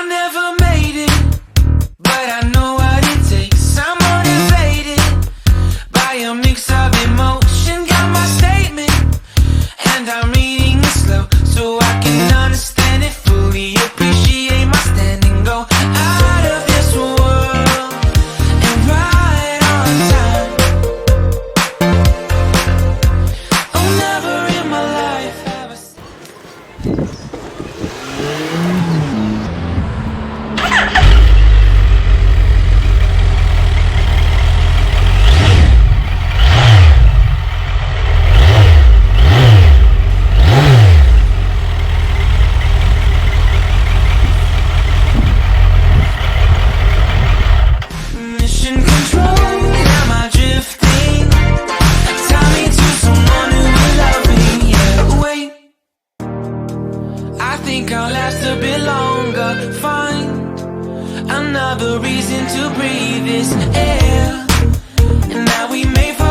never made it, but I know what it takes. I'm motivated by a mix of emotion. Got my statement, and I'm reading it slow so I can understand it fully. Appreciate my standing, go out of this world and right on time. Oh, never in my life have I seen. Mission control, am I drifting? Tie me to someone who will love me, yeah, wait. I think I'll last a bit longer. Find another reason to breathe this air. And now we may fall